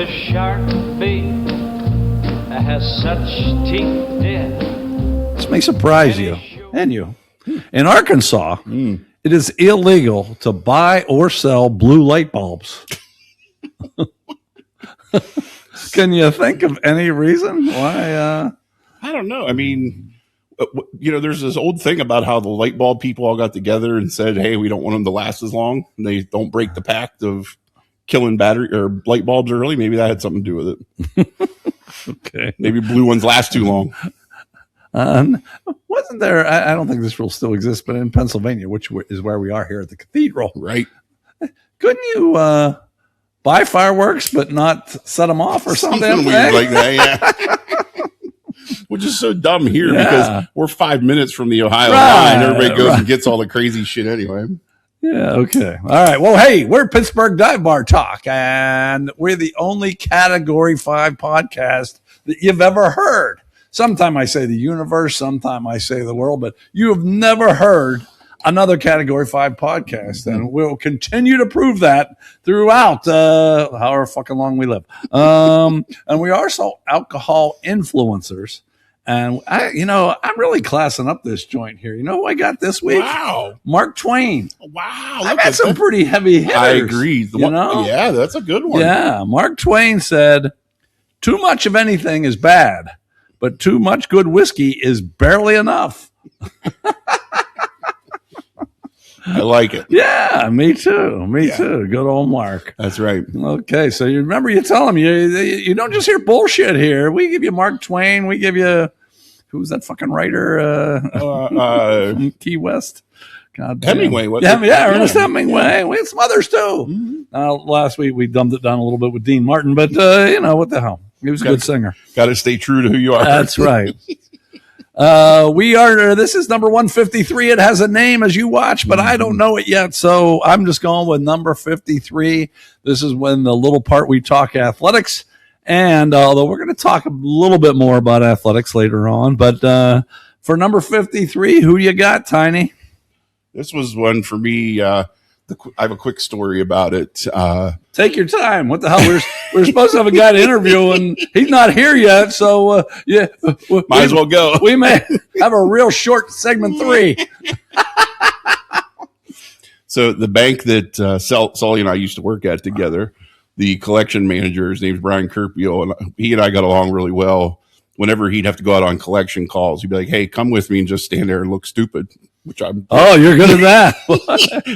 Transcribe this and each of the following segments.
shark bait has such teeth, dear. This may surprise you and you. In Arkansas, it is illegal to buy or sell blue light bulbs. Can you think of any reason why? I don't know. I mean, there's this old thing about how the light bulb people all got together and said, hey, we don't want them to last as long. And they don't break the pact of killing battery or light bulbs early. Maybe that had something to do with it. Okay. Maybe blue ones last too long. Wasn't there, I don't think this rule still exists, but in Pennsylvania, which is where we are here at the cathedral. Right. Couldn't you buy fireworks but not set them off or something weird like that? Yeah. Which is so dumb here because we're 5 minutes from the Ohio line. Everybody goes and gets all the crazy shit anyway. Yeah, okay. All right. Well, hey, we're Pittsburgh Dive Bar Talk, and we're the only Category 5 podcast that you've ever heard. Sometime I say the universe, sometime I say the world, but you have never heard another Category 5 podcast, and we'll continue to prove that throughout however fucking long we live. And we are also alcohol influencers. And I'm really classing up this joint here. You know who I got this week? Wow. Mark Twain. Wow. I've had some pretty heavy hitters. I agree. Yeah, that's a good one. Yeah. Mark Twain said, too much of anything is bad, but too much good whiskey is barely enough. I like it. Yeah, me too. Me too. Good old Mark. That's right. Okay, so you remember you tell him you don't just hear bullshit here. We give you Mark Twain. We give you who's that fucking writer? Key West. God damn. Hemingway. Ernest Hemingway. We had some others too. Last week we dumbed it down a little bit with Dean Martin, but what the hell? He was a good singer. Got to stay true to who you are. That's right. This is number 153. It has a name as you watch, but I don't know it yet. So I'm just going with number 53. This is when the little part we talk athletics. And although we're going to talk a little bit more about athletics later on, but for number 53, who you got, Tiny? This was one for me. I have a quick story about it. Take your time. What the hell? We're supposed to have a guy to interview, and he's not here yet. So, might as well go. We may have a real short segment 3. So the bank that Sully and I used to work at together, the collection manager, his name's Brian Kerpio, and he and I got along really well. Whenever he'd have to go out on collection calls, he'd be like, hey, come with me and just stand there and look stupid. Which I'm. Oh, you're good at that.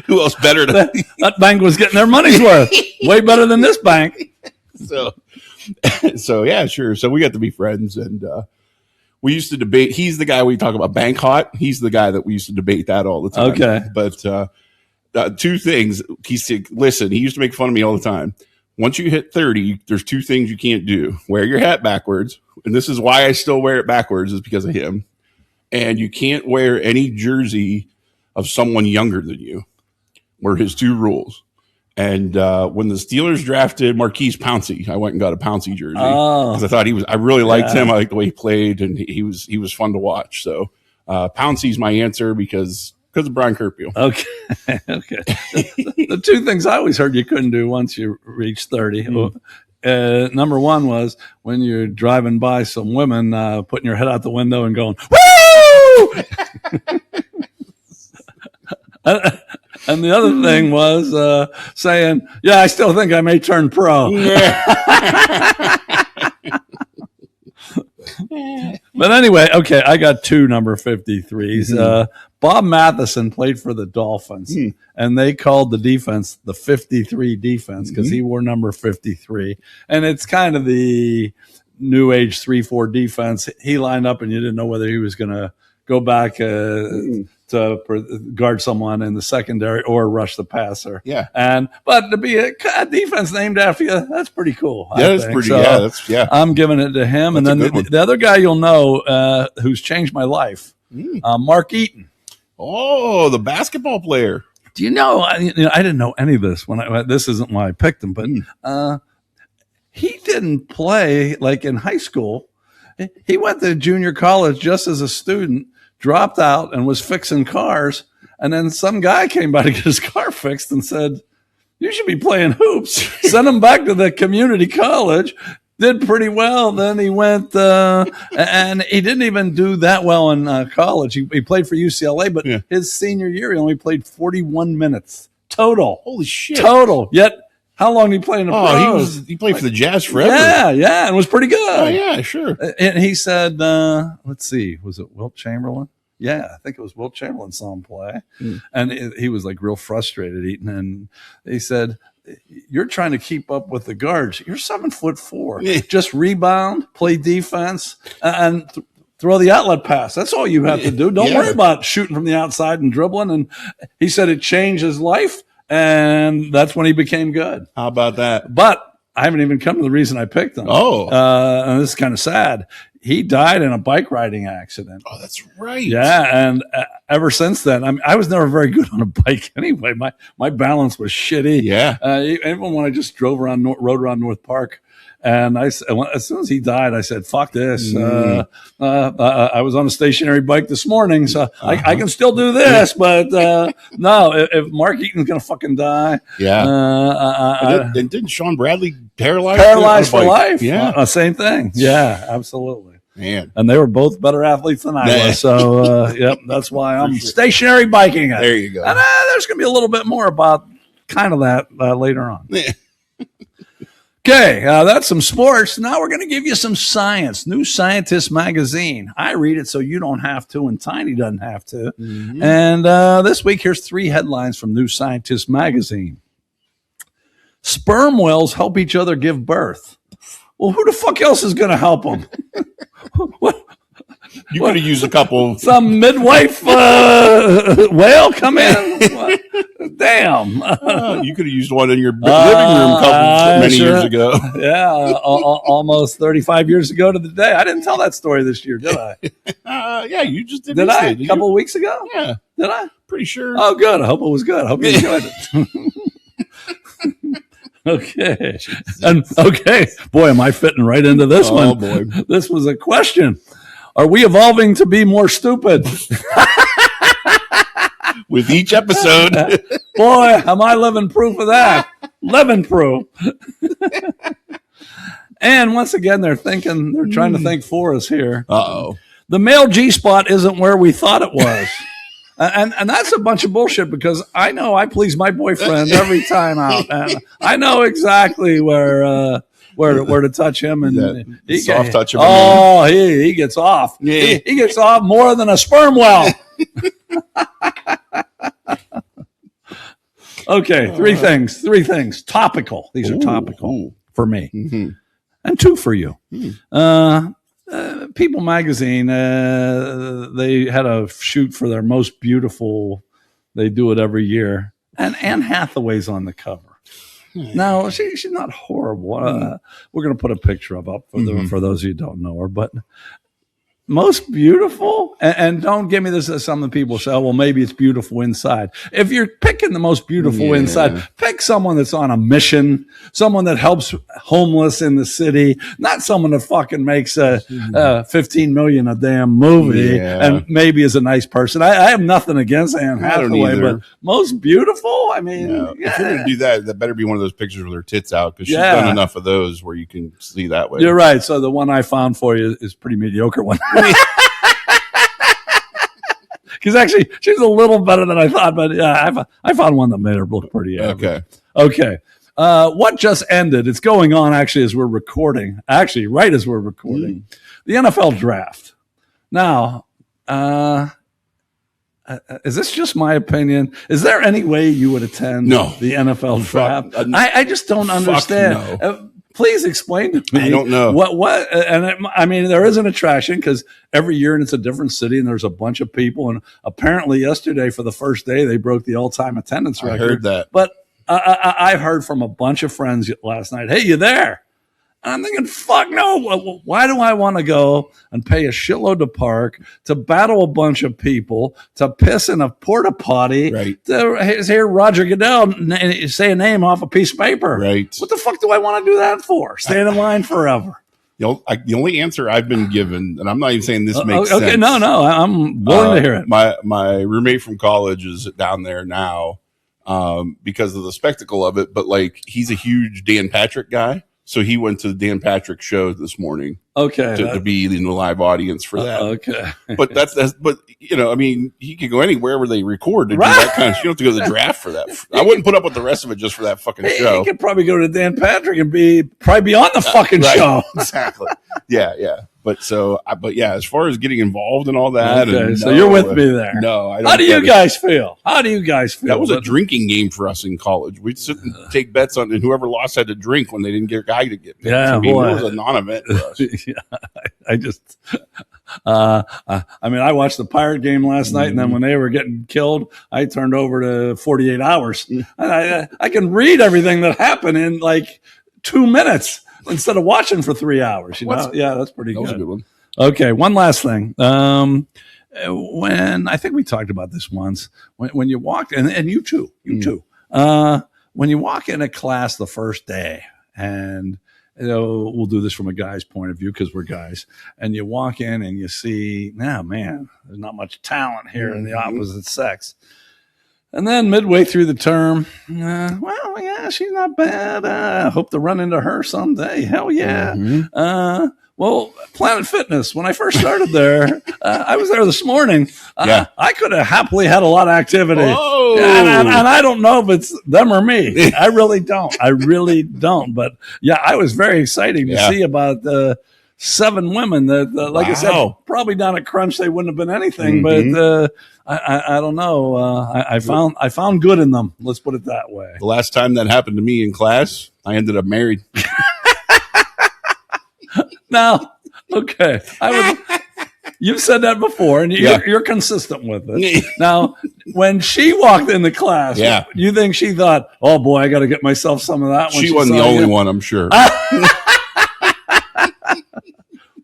Who else better to that bank was getting their money's worth. Way better than this bank. So yeah, sure. So we got to be friends, and we used to debate. He's the guy we talk about bank hot. He's the guy that we used to debate that all the time. Okay. But 2 things. He said, listen, he used to make fun of me all the time. Once you hit 30, there's 2 things you can't do. Wear your hat backwards. And this is why I still wear it backwards, is because of him. And you can't wear any jersey of someone younger than you, were his 2 rules. And when the Steelers drafted Maurkice Pouncey, I went and got a Pouncey jersey because I thought I really liked him. I liked the way he played, and he was fun to watch. So Pouncey's my answer because of Brian Kerpio. Okay. The 2 things I always heard you couldn't do once you reached 30. Number 1 was when you're driving by some women, putting your head out the window and going, woo! And the other thing was saying, yeah, I still think I may turn pro. But anyway, okay, I got 2 number 53s. Bob Matheson played for the Dolphins, and they called the defense the 53 defense because he wore number 53. And it's kind of the new age 3-4 defense. He lined up, and you didn't know whether he was going to go back to guard someone in the secondary or rush the passer. Yeah. But to be a defense named after you, that's pretty cool. Yeah, that's pretty. So I'm giving it to him. That's, and then the other guy you'll know who's changed my life, Mark Eaton. Oh, the basketball player. Do you know? I didn't know any of this this isn't why I picked him, but he didn't play like in high school. He went to junior college just as a student, dropped out, and was fixing cars. And then some guy came by to get his car fixed and said, You should be playing hoops. Send him back to the community college. Did pretty well. Then he went, and he didn't even do that well in college. He played for UCLA, but his senior year, he only played 41 minutes total. Holy shit. Total. Yet, how long did he play in the pros? He played for the Jazz forever. Yeah, and was pretty good. Oh, yeah, sure. And he said, let's see, was it Wilt Chamberlain? Yeah, I think it was Wilt Chamberlain saw him play. And he was like real frustrated eating. And he said, you're trying to keep up with the guards. You're 7'4". Just rebound, play defense, and throw the outlet pass. That's all you have to do. Don't worry about shooting from the outside and dribbling. And he said it changed his life, and that's when he became good. How about that? But I haven't even come to the reason I picked him. Oh. And this is kind of sad. He died in a bike riding accident. Oh, that's right. Yeah, and ever since then, I was never very good on a bike anyway. My balance was shitty. Yeah. Even when I just rode around North Park, and as soon as he died, I said, "Fuck this." I was on a stationary bike this morning, so I can still do this. But no, if Mark Eaton's gonna fucking die, and didn't Sean Bradley paralyzed for life? Yeah, same thing. Yeah, absolutely. Man. And they were both better athletes than I was. So, yep, that's why I'm stationary biking it. There you go. And there's going to be a little bit more about kind of that later on. Okay, that's some sports. Now we're going to give you some science. New Scientist magazine. I read it so you don't have to, and Tiny doesn't have to. Mm-hmm. And this week, here's 3 headlines from New Scientist magazine. Sperm whales help each other give birth. Well, who the fuck else is going to help them? You could have used a couple. Some midwife whale come in? Damn. You could have used one in your living room many years ago. Yeah, almost 35 years ago to the day. I didn't tell that story this year, did I? Yeah, you just did. Did I? A couple of weeks ago? Yeah. Did I? Pretty sure. Oh, good. I hope it was good. I hope you enjoyed it. Okay. And okay. Boy, am I fitting right into this one. Oh, boy. This was a question. Are we evolving to be more stupid? With each episode. Boy, am I living proof of that. Living proof. And once again, they're trying to think for us here. Uh-oh. The male G-spot isn't where we thought it was. And that's a bunch of bullshit because I know I please my boyfriend every time out. And I know exactly where to touch him and he soft touch him. Oh, he gets off. Yeah. He gets off more than a sperm well. Okay, three things. Topical. These are topical for me. Mm-hmm. And 2 for you. People magazine, they had a shoot for their most beautiful. They do it every year. And Anne Hathaway's on the cover. Now, she's not horrible. We're going to put a picture up for those of you who don't know her. But most beautiful, and don't give me this as some of the people say, oh, well, maybe it's beautiful inside. If you're picking the most beautiful inside, pick someone that's on a mission, someone that helps homeless in the city, not someone that fucking makes $15 million a damn movie and maybe is a nice person. I have nothing against Anne Hathaway, but most beautiful, I mean, if you're going to do that better be one of those pictures with her tits out because she's done enough of those where you can see that way. You're right. So the one I found for you is a pretty mediocre one. Because actually, she's a little better than I thought, but I found one that made her look pretty average. Okay. What just ended? It's going on actually as we're recording. Actually, right as we're recording, the NFL draft. Now, is this just my opinion? Is there any way you would attend the NFL draft? I just don't understand. No. Please explain to me. I don't know what. And I mean, there is an attraction because every year and it's a different city and there's a bunch of people. And apparently, yesterday for the first day, they broke the all-time attendance record. I heard that, but I've heard from a bunch of friends last night. Hey, you there? And I'm thinking, fuck no. Why do I want to go and pay a shitload to park, to battle a bunch of people, to piss in a porta potty, to hear Roger Goodell say a name off a piece of paper? Right. What the fuck do I want to do that for? Stand in line forever. The only answer I've been given, and I'm not even saying this makes sense. Okay, no, I'm willing to hear it. My roommate from college is down there now. because of the spectacle of it. But like, he's a huge Dan Patrick guy. So he went to the Dan Patrick show this morning. Okay. To be in the live audience for that. Okay. But but you know, I mean, he could go anywhere where they record to do that kind of. You don't have to go to the draft for that. I wouldn't put up with the rest of it just for that fucking show. He could probably go to Dan Patrick and probably be on the fucking right. show. Exactly. Yeah. But yeah, as far as getting involved and all that. Okay, and so you're with me there. No, I don't. How do you guys feel? That was a drinking game for us in college. We'd sit and take bets on, and whoever lost had to drink when they didn't get a guy to get picked. Yeah, I mean, boy. it was a non-event for us. Yeah, I just, I mean, I watched the Pirate game last night, and then when they were getting killed, I turned over to 48 Hours. And I can read everything that happened in like 2 minutes instead of watching for 3 hours. You know, yeah, that's pretty good. That was a good one. Okay, one last thing. When I think we talked about this once, when you walk, and you too, when you walk in a class the first day, and you know, we'll do this from a guy's point of view because we're guys, and you walk in and you see, man, there's not much talent here in the opposite sex. And then midway through the term, well, yeah, she's not bad. I hope to run into her someday. Hell yeah. Well, Planet Fitness, when I first started there, I was there this morning. I could have happily had a lot of activity. And I don't know if it's them or me. I really don't. But yeah, I was very excited to see about the 7 women that, like I said, probably down at Crunch, they wouldn't have been anything. But I don't know. I found good in them. Let's put it that way. The last time that happened to me in class, I ended up married. Now, okay, you've said that before, and you're consistent with it. Now, when she walked in the class, you think she thought, "Oh boy, I got to get myself some of that"? She wasn't the only one, I'm sure.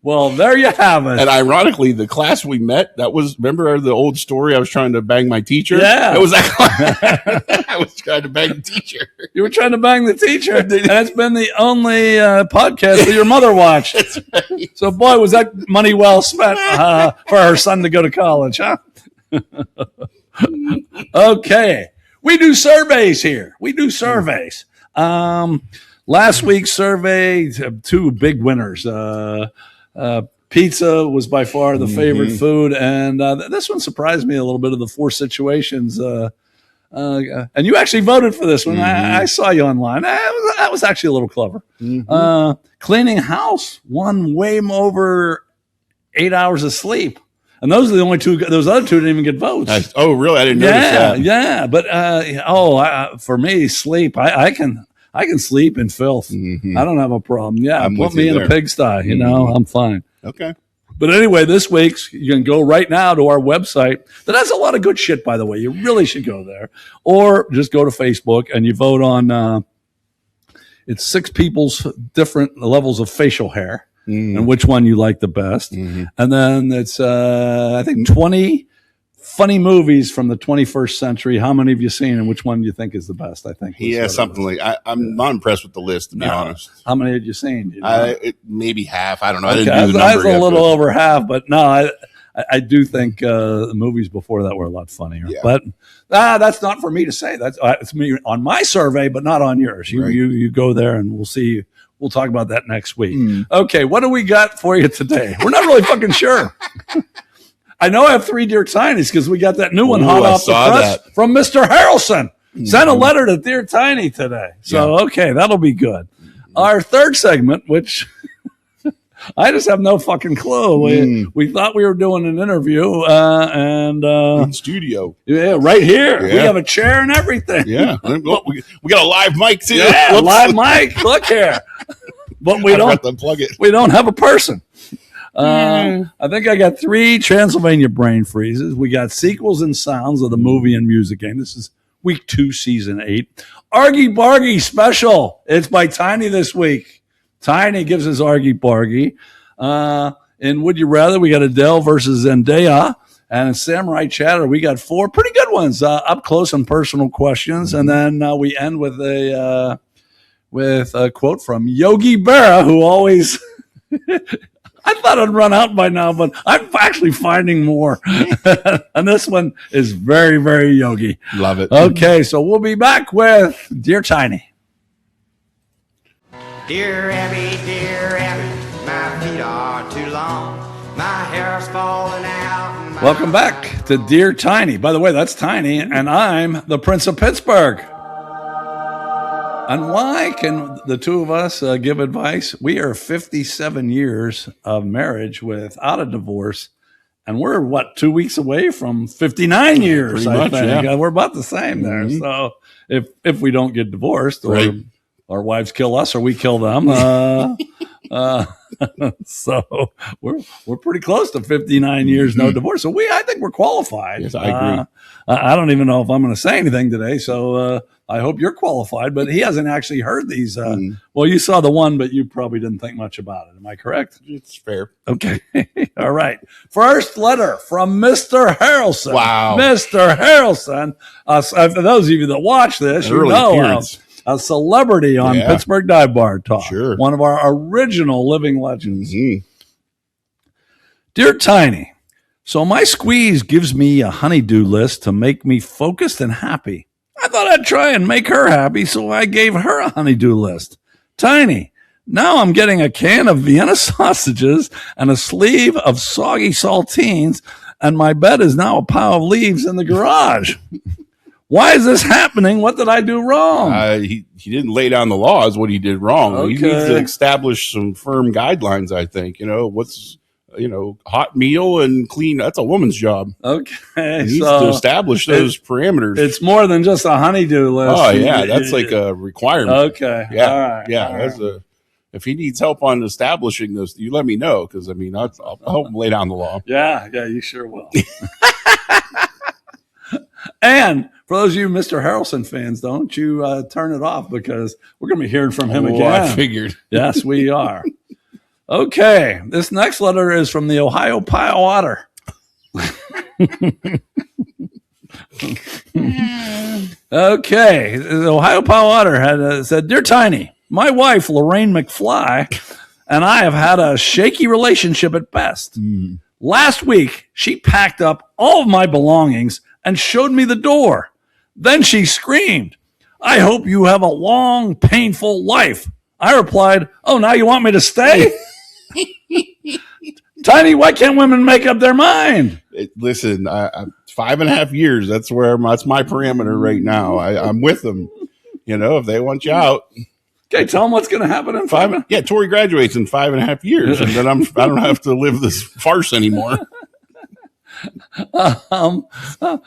Well, there you have it. And ironically, the class we met, remember the old story? I was trying to bang my teacher. Yeah, it was that class. I was trying to bang the teacher. You were trying to bang the teacher, and it's been the only podcast that your mother watched. That's right. So, boy, was that money well spent for her son to go to college, huh? Okay, we do surveys here. Last week's survey, 2 big winners. Pizza was by far the favorite food, and this one surprised me a little bit of the 4 situations. And you actually voted for this one. I saw you online. That was actually a little clever. Cleaning house won way over 8 hours of sleep. And those are the only 2. Those other 2 didn't even get votes. Oh, really? I didn't notice that. Yeah. But for me, sleep. I can sleep in filth. I don't have a problem. Yeah, put me in a pigsty. You know, I'm fine. Okay. But anyway, this week's, you can go right now to our website that has a lot of good shit, by the way. You really should go there. Or just go to Facebook and you vote on, it's 6 people's different levels of facial hair and which one you like the best. And then it's, I think, 20 funny movies from the 21st century. How many have you seen, and which one do you think is the best? I think. Yeah, something like. I'm not impressed with the list, to be honest. How many had you seen? You know? Maybe half. I don't know. Okay. I didn't do the number I was a yet, little over half, but no, I do think the movies before that were a lot funnier. Yeah. But that's not for me to say. That's it's me on my survey, but not on yours. You go there, and we'll see. We'll talk about that next week. Okay, what do we got for you today? We're not really fucking sure. I know I have 3 Dear Tinies because we got that new one hot off the press from Mr. Harrelson. Sent a letter to Dear Tiny today. So, okay, that'll be good. Our third segment, which I just have no fucking clue. We thought we were doing an interview and in studio. Yeah, right here. Yeah. We have a chair and everything. Yeah. We got a live mic too. Yeah, live mic. Look here. But we don't have a person. I think I got 3 Transylvania brain freezes. We got sequels and sounds of the movie and music game. This is week 2, season 8. Argy Bargy special. It's by Tiny this week. Tiny gives us Argy Bargy. In Would You Rather, we got Adele versus Zendaya. And in Samurai Chatter, we got 4 pretty good ones, up close and personal questions. And then we end with a quote from Yogi Berra, who always I thought I'd run out by now, but I'm actually finding more. And this one is very, very yogi. Love it. Okay, so we'll be back with Dear Tiny. Dear Abby, my feet are too long. My hair's falling out. Welcome back to Dear Tiny. By the way, that's Tiny, and I'm the Prince of Pittsburgh. And why can the two of us give advice? We are 57 years of marriage without a divorce, and we're, 2 weeks away from 59 years, I think. Yeah. We're about the same there. Mm-hmm. So if we don't get divorced, or our wives kill us or we kill them, so we're pretty close to 59 years, no divorce. So I think we're qualified. Yes, I agree. I don't even know if I'm going to say anything today, so I hope you're qualified. But he hasn't actually heard these. Well, you saw the one, but you probably didn't think much about it. Am I correct? It's fair. Okay. All right. First letter from Mr. Harrelson. Wow. Mr. Harrelson. For those of you that watch this, you know a celebrity on Pittsburgh Dive Bar Talk. Sure. One of our original living legends. Mm-hmm. Dear Tiny, so my squeeze gives me a honeydew list to make me focused and happy. I thought I'd try and make her happy, so I gave her a honeydew list. Tiny, now I'm getting a can of Vienna sausages and a sleeve of soggy saltines, and my bed is now a pile of leaves in the garage. Why is this happening? What did I do wrong? He didn't lay down the law is what he did wrong. Okay. He needs to establish some firm guidelines, I think. What's hot meal and clean. That's a woman's job. Okay. He needs to establish those parameters. It's more than just a honeydew list. Oh, yeah. That's like a requirement. Okay. Yeah. All right. Yeah. All right. If he needs help on establishing this, you let me know, because, I'll help him lay down the law. Yeah. Yeah, you sure will. And for those of you Mr. Harrelson fans, don't you turn it off, because we're going to be hearing from him again. I figured. Yes, we are. Okay. This next letter is from the Ohio Pile Otter. Okay. The Ohio Pile Otter had said, Dear Tiny, my wife, Lorraine McFly, and I have had a shaky relationship at best. Last week, she packed up all of my belongings and showed me the door. Then she screamed, I hope you have a long, painful life. I replied, oh, now you want me to stay? Tiny, why can't women make up their mind? Listen, 5.5 years. That's my parameter right now. I'm with them. If they want you out. Okay, tell them what's going to happen in 5. Yeah, Tori graduates in 5.5 years, and then I don't have to live this farce anymore. Well,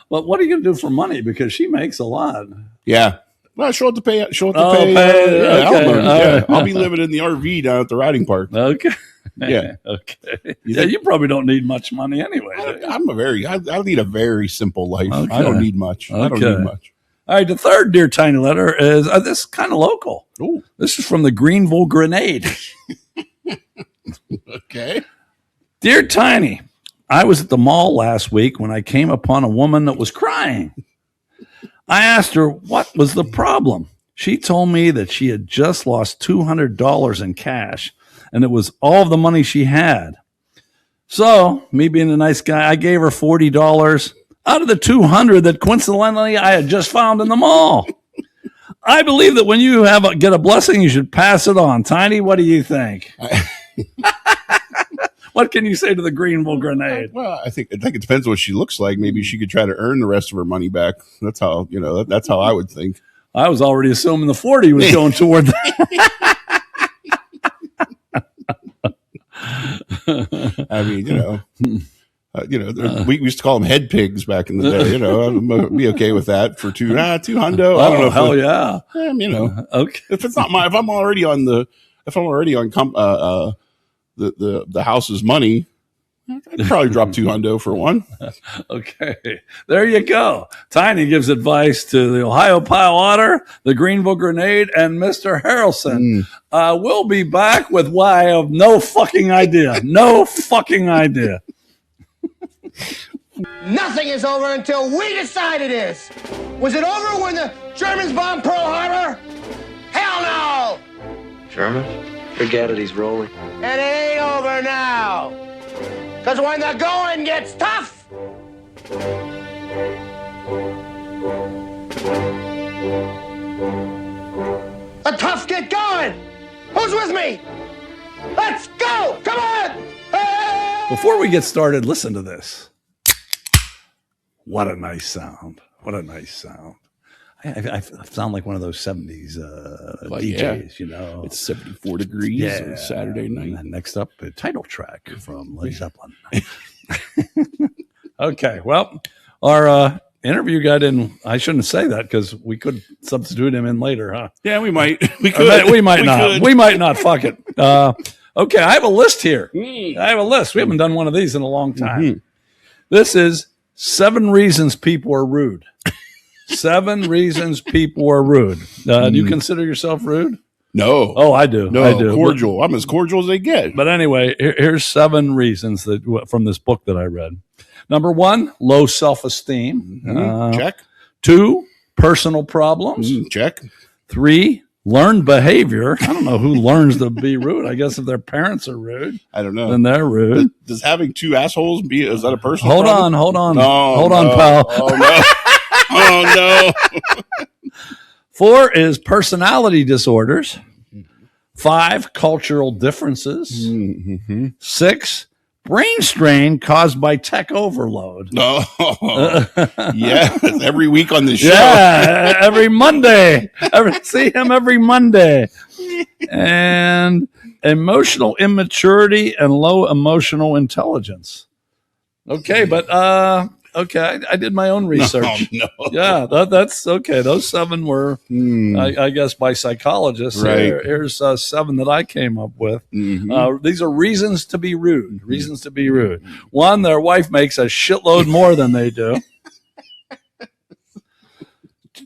what are you going to do for money? Because she makes a lot. Yeah. Well, she'll have to pay. Pay. Yeah, Okay. I'll be living in the RV down at the riding park. Okay. Yeah. Okay. You probably don't need much money anyway. I lead a very simple life. Okay. I don't need much. Okay. I don't need much. All right. The third Dear Tiny letter is this is kind of local. Ooh. This is from the Greenville Grenade. Okay. Dear Tiny, I was at the mall last week when I came upon a woman that was crying. I asked her what was the problem. She told me that she had just lost $200 in cash, and it was all of the money she had. So, me being a nice guy, I gave her $40 out of the $200 that coincidentally I had just found in the mall. I believe that when you get a blessing, you should pass it on. Tiny, what do you think? What can you say to the Greenville Grenade? Well, I think it depends what she looks like. Maybe she could try to earn the rest of her money back. That's how that's how I would think. I was already assuming the 40 was going toward that. We used to call them head pigs back in the day. I'd be okay with that for two hundo. I don't know. Hell yeah. Okay. If I'm already on the house's money, I'd probably drop $200 for one. Okay. There you go. Tiny gives advice to the Ohio Pile Otter, the Greenville Grenade, and Mr. Harrelson. We'll be back with why I have no fucking idea. No fucking idea. Nothing is over until we decide it is. Was it over when the Germans bombed Pearl Harbor? Hell no! Germans? Forget it, he's rolling. And it ain't over now. Because when the going gets tough, the tough get going. Who's with me? Let's go. Come on. Hey! Before we get started, listen to this. What a nice sound. What a nice sound. I sound like one of those 70s DJs, you know. It's 74 degrees on Saturday night. And next up, a title track from Led Zeppelin. Okay, well, our interview guy didn't, I shouldn't say that because we could substitute him in later, huh? Yeah, we might. We could. We might not. We might not. Fuck it. Okay, I have a list here. I have a list. We haven't done one of these in a long time. This is 7 reasons people are rude. 7 reasons people are rude. Do you consider yourself rude? No. Oh, I do. No, I do. cordial. I'm as cordial as they get. But anyway, here's 7 reasons that from this book that I read. Number 1, low self-esteem. Check. 2, personal problems. Check. 3, learned behavior. I don't know who learns to be rude. I guess if their parents are rude, I don't know. then they're rude. Does having 2 assholes is that a personal Hold problem? on. No, Hold on, pal. Oh, no. Oh, no. 4 is personality disorders. 5, cultural differences. 6, brain strain caused by tech overload. Oh, yeah. Every week on the show. Yeah, every Monday. See him every Monday. And emotional immaturity and low emotional intelligence. Okay, but okay, I did my own research. No. Yeah, that's okay. Those 7 were, I guess, by psychologists. Right. Here's 7 that I came up with. These are reasons to be rude. Reasons to be rude. 1, their wife makes a shitload more than they do.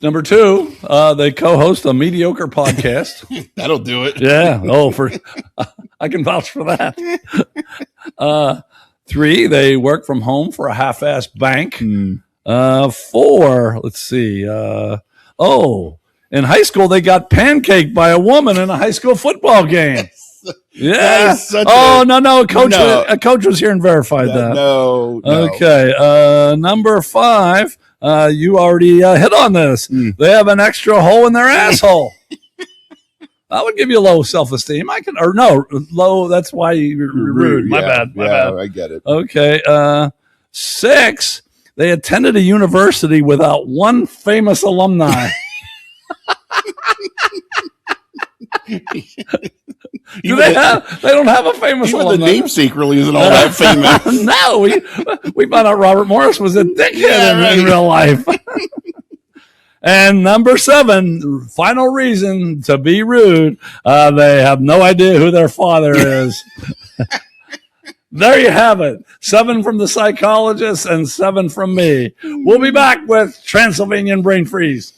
Number 2, they co-host a mediocre podcast. That'll do it. Yeah. I can vouch for that. 3, they work from home for a half-assed bank. 4, let's see. In high school, they got pancaked by a woman in a high school football game. Yeah. No. A coach was here and verified that. No. Okay. Number 5, you already hit on this. They have an extra hole in their asshole. I would give you low self-esteem. Low. That's why you're rude. My bad. I get it. Okay. 6, they attended a university without one famous alumni. They don't have a famous even alumni. the namesake really isn't all that famous. No, we found out Robert Morris was a dickhead in real life. And number 7, final reason to be rude, they have no idea who their father is. There you have it. 7 from the psychologists and 7 from me. We'll be back with Transylvanian Brain Freeze.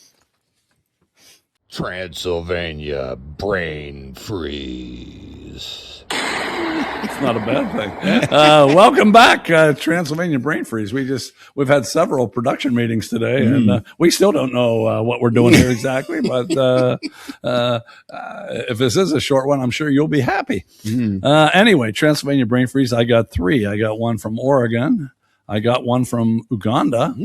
Transylvania Brain Freeze. It's not a bad thing. Welcome back, Transylvania Brain Freeze. We've had several production meetings today, and we still don't know what we're doing here exactly. But if this is a short one, I'm sure you'll be happy. Anyway, Transylvania Brain Freeze. I got 3. I got 1 from Oregon. I got 1 from Uganda.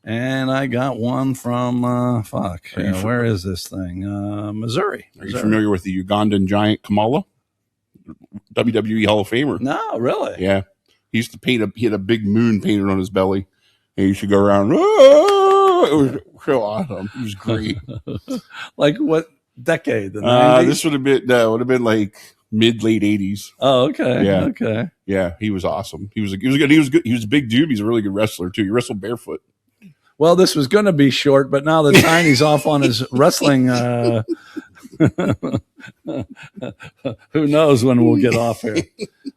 And I got 1 from, where is this thing? Missouri. Are you familiar with the Ugandan giant Kamala? WWE Hall of Famer. No, really? Yeah. He used to he had a big moon painted on his belly. And he used to go around. It was so awesome. It was great. Like what decade? The 90s? This would have been like mid-late 80s. Oh, okay. Yeah. Okay. Yeah, he was awesome. He was good. He was good. He was a big dude. He's a really good wrestler, too. He wrestled barefoot. Well, this was going to be short, but now that Tiny's off on his wrestling, who knows when we'll get off here.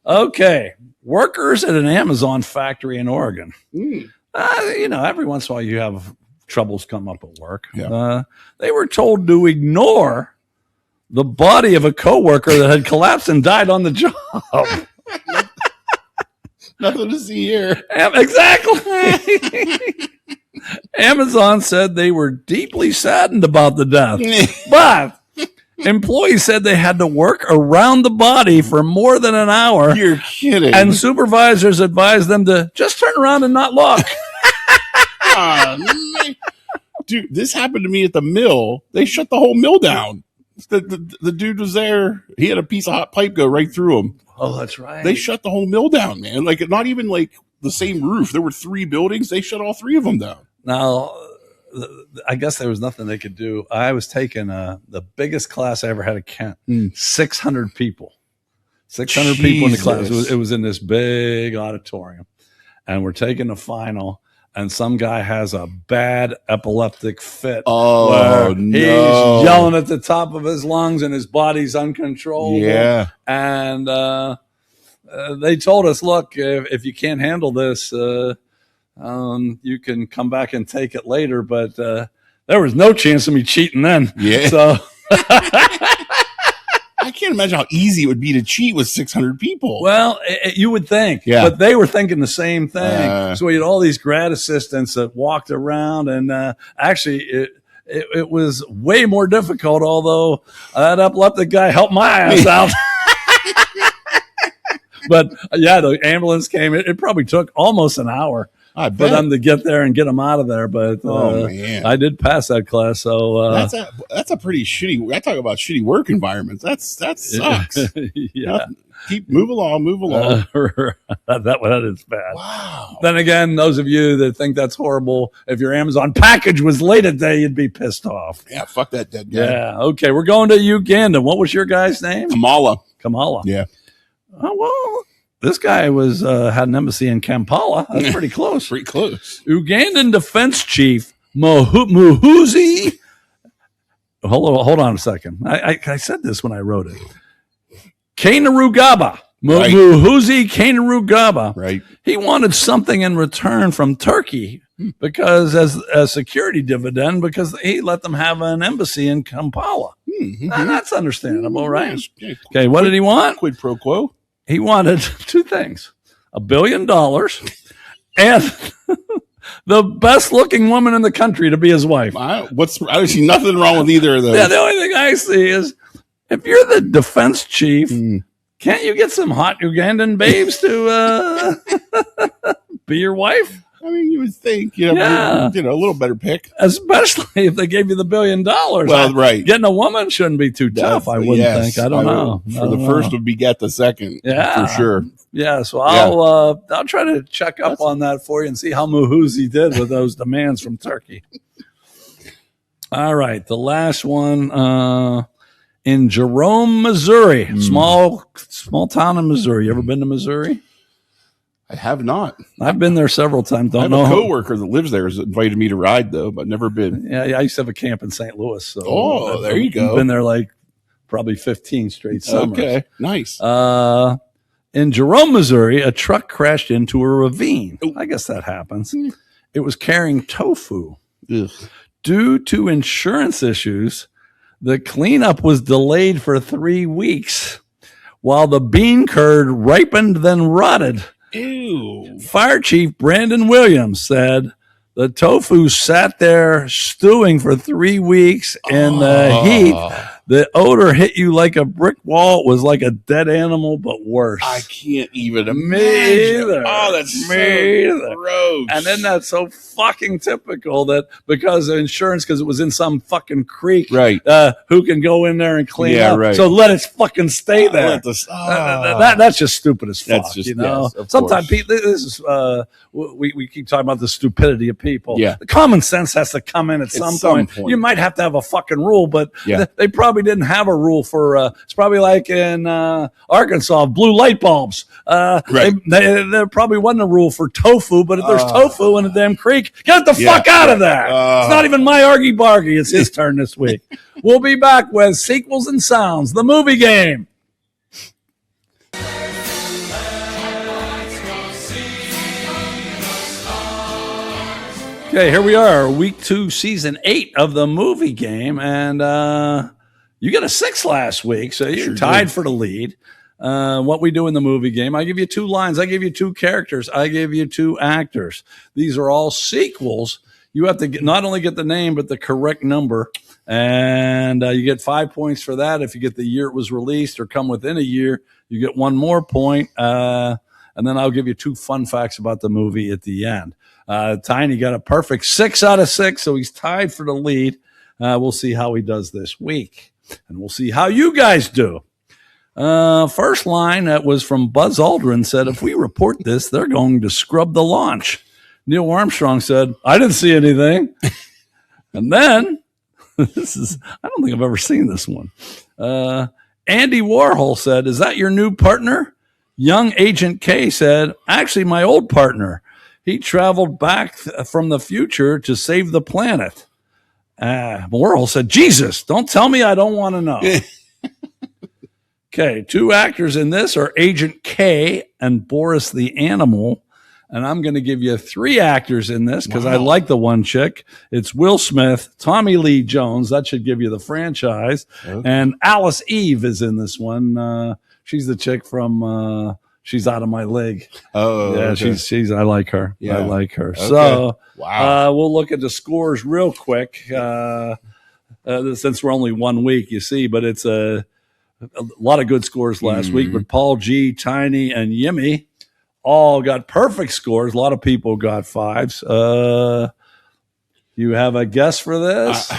Okay. Workers at an Amazon factory in Oregon. Every once in a while you have troubles come up at work. Yeah. They were told to ignore the body of a coworker that had collapsed and died on the job. Nothing to see here. Exactly. Amazon said they were deeply saddened about the death, but Employees said they had to work around the body for more than an hour. You're kidding. And supervisors advised them to just turn around and not look. Dude, this happened to me at the mill. They shut the whole mill down. The dude was there. He had a piece of hot pipe go right through him. Oh, that's right. They shut the whole mill down, man. Like, not even like the same roof. There were 3 buildings. They shut all 3 of them down. Now, I guess there was nothing they could do. I was taking the biggest class I ever had at Kent. 600 people. 600 people in the class. It was in this big auditorium. And we're taking the final. And some guy has a bad epileptic fit. Oh, no. He's yelling at the top of his lungs and his body's uncontrollable. Yeah. And they told us, look, if you can't handle this, you can come back and take it later. But there was no chance of me cheating then. Yeah. So I can't imagine how easy it would be to cheat with 600 people. Well, you would think, but they were thinking the same thing. So we had all these grad assistants that walked around, and actually it was way more difficult, although that epileptic guy helped my ass out. But yeah, the ambulance came. It probably took almost an hour for them to get there and get them out of there. But man. I did pass that class. So that's a pretty shitty. I talk about shitty work environments. That sucks. Yeah. Move along. That is bad. Wow. Then again, those of you that think that's horrible, if your Amazon package was late a day, you'd be pissed off. Yeah, fuck that dead guy. Yeah. Okay, we're going to Uganda. What was your guy's name? Kamala. Yeah. Oh, well, this guy had an embassy in Kampala. That's pretty close. Pretty close. Ugandan defense chief Muhoozi. Hold on a second. I said this when I wrote it. Kainerugaba. Muhoozi Kainerugaba. Right. He wanted something in return from Turkey because as a security dividend, because he let them have an embassy in Kampala. That's understandable, right? Yeah. Okay, what did he want? Quid pro quo. He wanted 2 things: $1 billion and the best looking woman in the country to be his wife. I see nothing wrong with either of those. Yeah, the only thing I see is if you're the defense chief, can't you get some hot Ugandan babes to be your wife? I mean, you would think, a little better pick. Especially if they gave you the $1 billion. Well, right. Getting a woman shouldn't be too tough, I wouldn't think. I don't know. First would beget the second. Yeah. For sure. Yeah, so I'll try to check up on that for you and see how Muhoozi did with those demands from Turkey. All right, the last one in Jerome, Missouri. Small town in Missouri. You ever been to Missouri? I have not. I've been there several times. I have a coworker that lives there has invited me to ride, though, but never been. Yeah, I used to have a camp in St. Louis. So there you go. I've been there like probably 15 straight summers. Okay, nice. In Jerome, Missouri, a truck crashed into a ravine. I guess that happens. It was carrying tofu. Ugh. Due to insurance issues, the cleanup was delayed for 3 weeks while the bean curd ripened, then rotted. Ew. Fire Chief Brandon Williams said the tofu sat there stewing for 3 weeks in the heat. The odor hit you like a brick wall. It was like a dead animal, but worse. I can't even imagine. Me either. Oh, that's so gross. And then that's so fucking typical that because of insurance, because it was in some fucking creek, right? Who can go in there and clean up? Right. So let it fucking stay there. That's just stupid as fuck. That's just, Sometimes people, this is we keep talking about the stupidity of people. Yeah. The common sense has to come in at some point. You might have to have a fucking rule, but they probably didn't have a rule for it's probably like in Arkansas, blue light bulbs. Right. There probably wasn't a rule for tofu, but if there's tofu in a damn creek, get the fuck out of there. It's not even my Argy Bargy. It's his turn this week. We'll be back with Sequels and Sounds, the movie game. Okay, here we are, week 2, season 8 of the movie game, and you got a 6 last week, so you're tied for the lead. What we do in the movie game, I give you 2 lines, I give you 2 characters, I give you 2 actors. These are all sequels. You have to not only get the name, but the correct number. And you get 5 points for that. If you get the year it was released or come within a year, you get 1 more point. And then I'll give you 2 fun facts about the movie at the end. Tiny got a perfect 6 out of 6, so he's tied for the lead. We'll see how he does this week. And we'll see how you guys do. First line that was from Buzz Aldrin said, if we report this, they're going to scrub the launch. Neil Armstrong said, I didn't see anything. And then, I don't think I've ever seen this one. Andy Warhol said, is that your new partner? Young Agent K said, actually my old partner. He traveled back from the future to save the planet. Warhol said, Jesus, don't tell me I don't want to know. Okay, 2 actors in this are Agent K and Boris the Animal. And I'm going to give you 3 actors in this because I like the one chick. It's Will Smith, Tommy Lee Jones. That should give you the franchise. Okay. And Alice Eve is in this one. She's the chick from She's Out of My League. Oh, yeah, okay. she's. I like her. Yeah. I like her. Okay. So we'll look at the scores real quick since we're only 1 week, you see. But it's a lot of good scores last week. But Paul G, Tiny, and Yimmy all got perfect scores. A lot of people got 5s. You have a guess for this?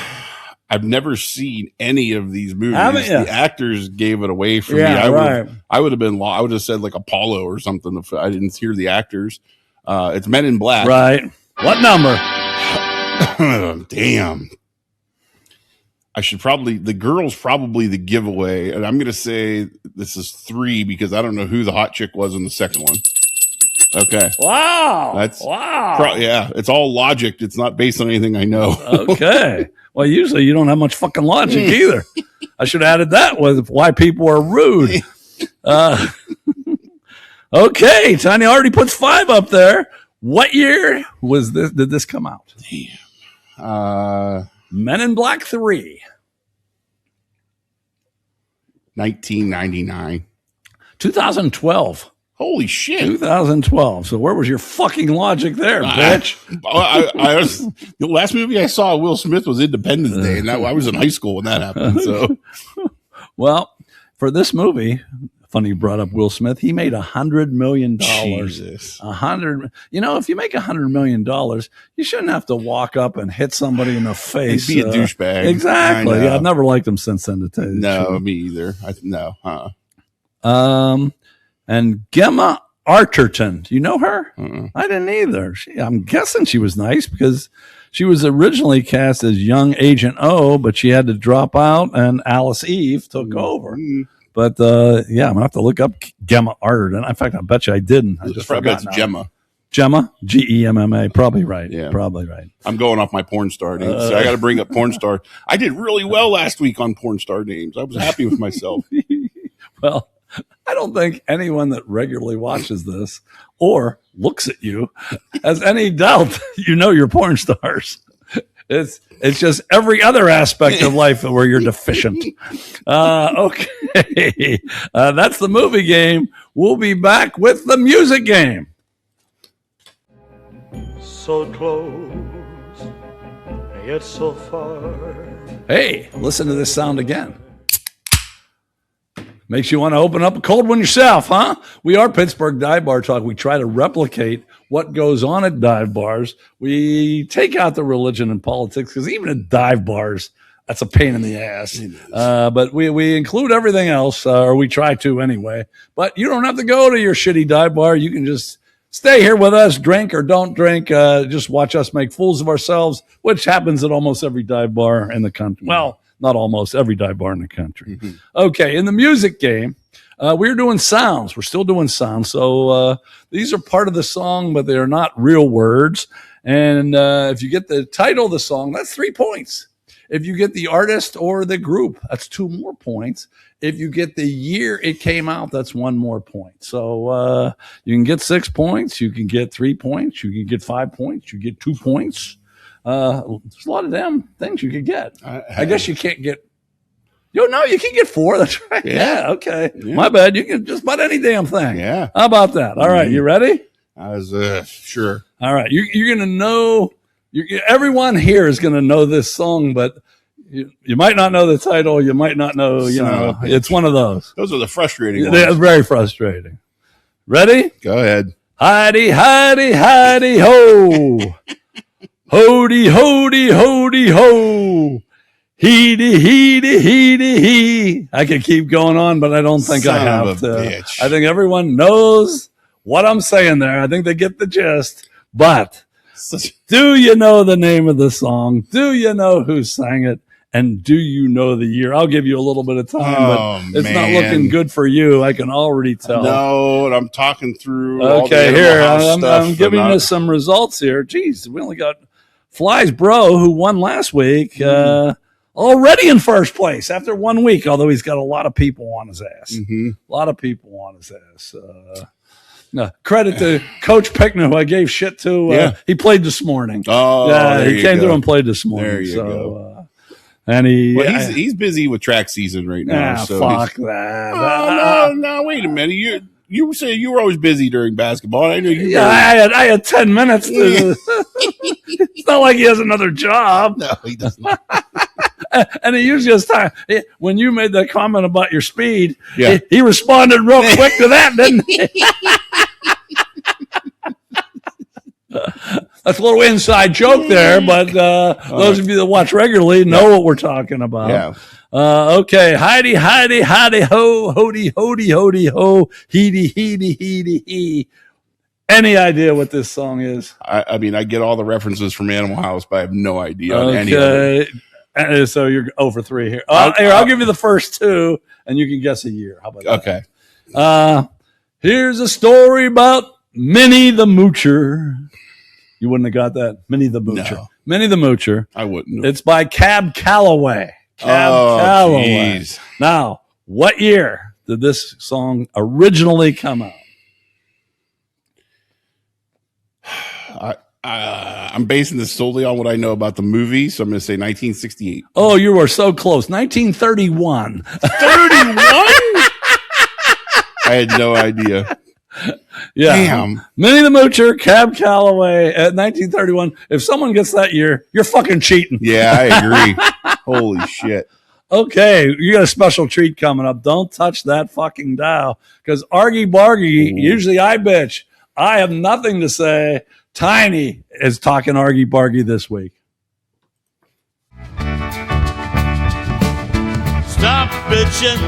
I've never seen any of these movies. The actors gave it away for me. I would have said like Apollo or something if I didn't hear the actors. It's Men in Black. Right. What number? Damn. I should the girl's probably the giveaway. And I'm going to say this is 3 because I don't know who the hot chick was in the second one. Okay. Wow. Yeah. It's all logic. It's not based on anything I know. Okay. Well, usually you don't have much fucking logic either. I should have added that with why people are rude. Okay. Tiny already puts 5 up there. What year was this? Did this come out? Damn. Men in Black 3. 1999. 2012. Holy shit. 2012. So where was your fucking logic there, bitch? The last movie I saw Will Smith was Independence Day, and I was in high school when that happened. So, well, for this movie, funny you brought up Will Smith. He made $100 million. Jesus. If you make $100 million, you shouldn't have to walk up and hit somebody in the face. Be a douchebag. Exactly. Yeah, I've never liked him since then. To tell you the truth. Me either. No. And Gemma Arterton. Do you know her? I didn't either. I'm guessing she was nice because she was originally cast as young Agent O, but she had to drop out, and Alice Eve took over. But, I'm going to have to look up Gemma Arterton. In fact, I bet you I didn't. I just forgot. It's Gemma. Gemma? Gemma. Probably right. Yeah. Probably right. I'm going off my porn star names. So I got to bring up porn star. I did really well last week on porn star names. I was happy with myself. Well, I don't think anyone that regularly watches this or looks at you has any doubt you know your porn stars. It's just every other aspect of life where you're deficient. Okay. That's the movie game. We'll be back with the music game. So close, yet so far. Hey, listen to this sound again. Makes you want to open up a cold one yourself, huh? We are Pittsburgh Dive Bar Talk. We try to replicate what goes on at dive bars. We take out the religion and politics because even at dive bars, that's a pain in the ass. But we include everything else, or we try to anyway. But you don't have to go to your shitty dive bar. You can just stay here with us, drink or don't drink. Just watch us make fools of ourselves, which happens at almost every dive bar in the country. Well, not almost every dive bar in the country. Okay, in the music game, we're doing sounds. We're still doing sounds. So these are part of the song, but they are not real words. And if you get the title of the song, that's 3 points. If you get the artist or the group, that's 2 more points. If you get the year it came out, that's 1 more point. So you can get 6 points. You can get 3 points. You can get 5 points. You get 2 points. There's a lot of damn things you could get. I guess you can't get. You can get 4. That's right. Yeah. Okay. Yeah. My bad. You can just about any damn thing. Yeah. How about that? All right. You ready? I was sure. All right. You're gonna know Everyone here is going to know this song, but you might not know the title. You might not know, it's one of those. Those are the frustrating ones. They're very frustrating. Ready? Go ahead. Heidi, Heidi, Heidi, ho. Hody, hody, hody, ho. Heedy, heedy, heedy, he. I could keep going on, but I don't think I have to. Bitch. I think everyone knows what I'm saying there. I think they get the gist. But do you know the name of the song? Do you know who sang it? And do you know the year? I'll give you a little bit of time, but it's not looking good for you. I can already tell. No, and I'm talking through. Okay, here. I'm giving you some results here. Jeez, we only got Fly's bro, who won last week, already in first place after 1 week, although he's got a lot of people on his ass. A lot of people on his ass. No, credit to Coach Pickner, who I gave shit to. He played this morning. Oh, yeah, he came through and played this morning. There you go. And he's busy with track season right now. So fuck that. No, wait a minute. You say you were always busy during basketball. I know you. Yeah, I had 10 minutes. It's not like he has another job. No, he does not. And he used his time. When you made that comment about your speed, he responded real quick to that, didn't he? That's a little inside joke there, but those of you that watch regularly know what we're talking about. Yeah. Okay. Heidi, Heidi, Heidi, ho, hody, hody, hody, ho, heedy, heedy, heedy, he. Any idea what this song is? I mean, I get all the references from Animal House, but I have no idea on any of it. So you're 0 for 3 here. I'll give you the first two, and you can guess a year. How about that? Okay. Here's a story about Minnie the Moocher. You wouldn't have got that? Minnie the Moocher. No. Minnie the Moocher. I wouldn't. It's by Cab Calloway. Calloway. Geez. Now, what year did this song originally come out? I'm basing this solely on what I know about the movie, so I'm going to say 1968. Oh, you were so close. 1931. 31? I had no idea. Yeah. Damn. Minnie the Moocher, Cab Calloway at 1931. If someone gets that year, you're fucking cheating. Yeah, I agree. Holy shit. Okay, you got a special treat coming up. Don't touch that fucking dial, because Argy Bargy, usually I bitch. I have nothing to say. Tiny is talking Argy Bargy this week. Stop bitching.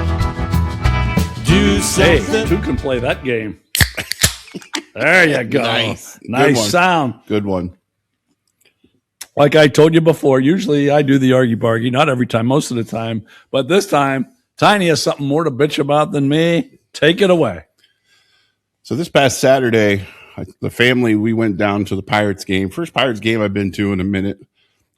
Do something. Hey, who can play that game? There you go. Nice sound. Good one. Like I told you before, usually I do the Argy Bargy, not every time, most of the time. But this time, Tiny has something more to bitch about than me. Take it away. So this past Saturday, the family, we went down to the Pirates game. First Pirates game I've been to in a minute.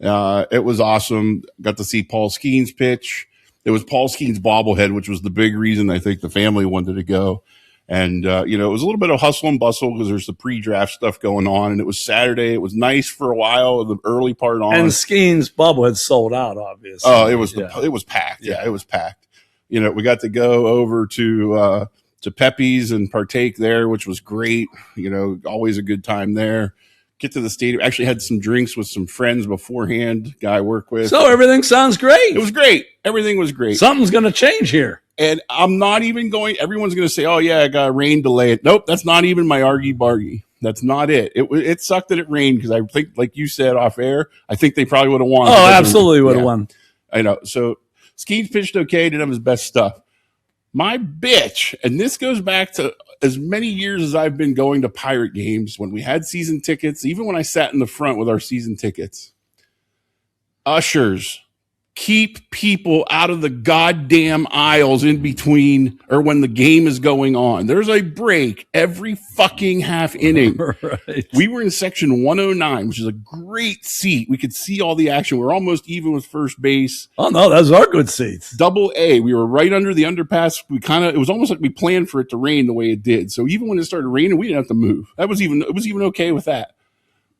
It was awesome. Got to see Paul Skeens pitch. It was Paul Skeens' bobblehead, which was the big reason I think the family wanted to go. And, it was a little bit of hustle and bustle because there's the pre-draft stuff going on. And it was Saturday. It was nice for a while, the early part on. And Skeens' bobblehead sold out, obviously. Oh, it was it was packed. Yeah, it was packed. We got to go over to Pepe's and partake there, which was great. Always a good time there. Get to the stadium. Actually had some drinks with some friends beforehand, guy I work with. So everything sounds great. It was great. Everything was great. Something's going to change here. And I'm not even going, everyone's going to say, oh yeah, I got a rain delay. Nope, that's not even my Argy Bargy. That's not it. It sucked that it rained because I think, like you said off air, I think they probably would have won. Oh, absolutely would have won. I know. So Skeens pitched okay, didn't have his best stuff. My bitch, and this goes back to as many years as I've been going to Pirate games, when we had season tickets, even when I sat in the front with our season tickets, ushers, keep people out of the goddamn aisles in between or when the game is going on. There's a break every fucking half inning. Right. We were in section 109, which is a great seat. We could see all the action. We're almost even with first base. Oh, no, those are good seats. Double A. We were right under the underpass. It was almost like we planned for it to rain the way it did. So even when it started raining, we didn't have to move. It was even okay with that.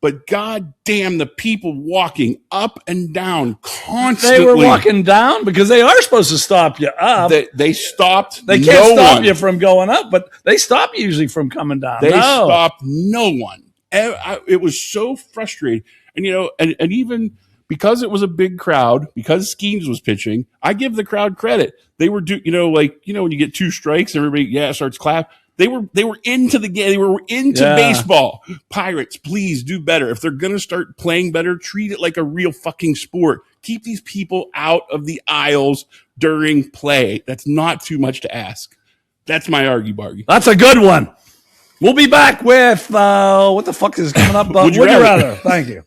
But God damn, the people walking up and down constantly. They were walking down because they are supposed to stop you up. They stopped. They can't stop you from going up, but they stop you usually from coming down. They stopped no one. It was so frustrating. And, and even because it was a big crowd, because Skeens was pitching, I give the crowd credit. They were when you get 2 strikes, everybody, starts clap. They were into the game. They were into baseball. Pirates, please do better. If they're going to start playing better, treat it like a real fucking sport. Keep these people out of the aisles during play. That's not too much to ask. That's my Argy Bargy. That's a good one. We'll be back with what the fuck is coming up? Would you rather? Thank you.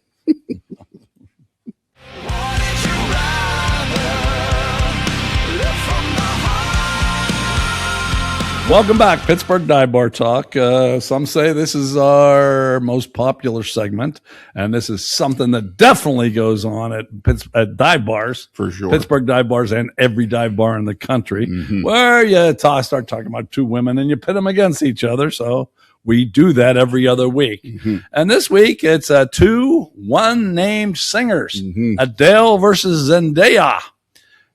Welcome back, Pittsburgh Dive Bar Talk. Some say this is our most popular segment, and this is something that definitely goes on at dive bars. For sure. Pittsburgh Dive Bars and every dive bar in the country, where you start talking about 2 women and you pit them against each other. So we do that every other week. And this week, it's 2 one-named singers, Adele versus Zendaya.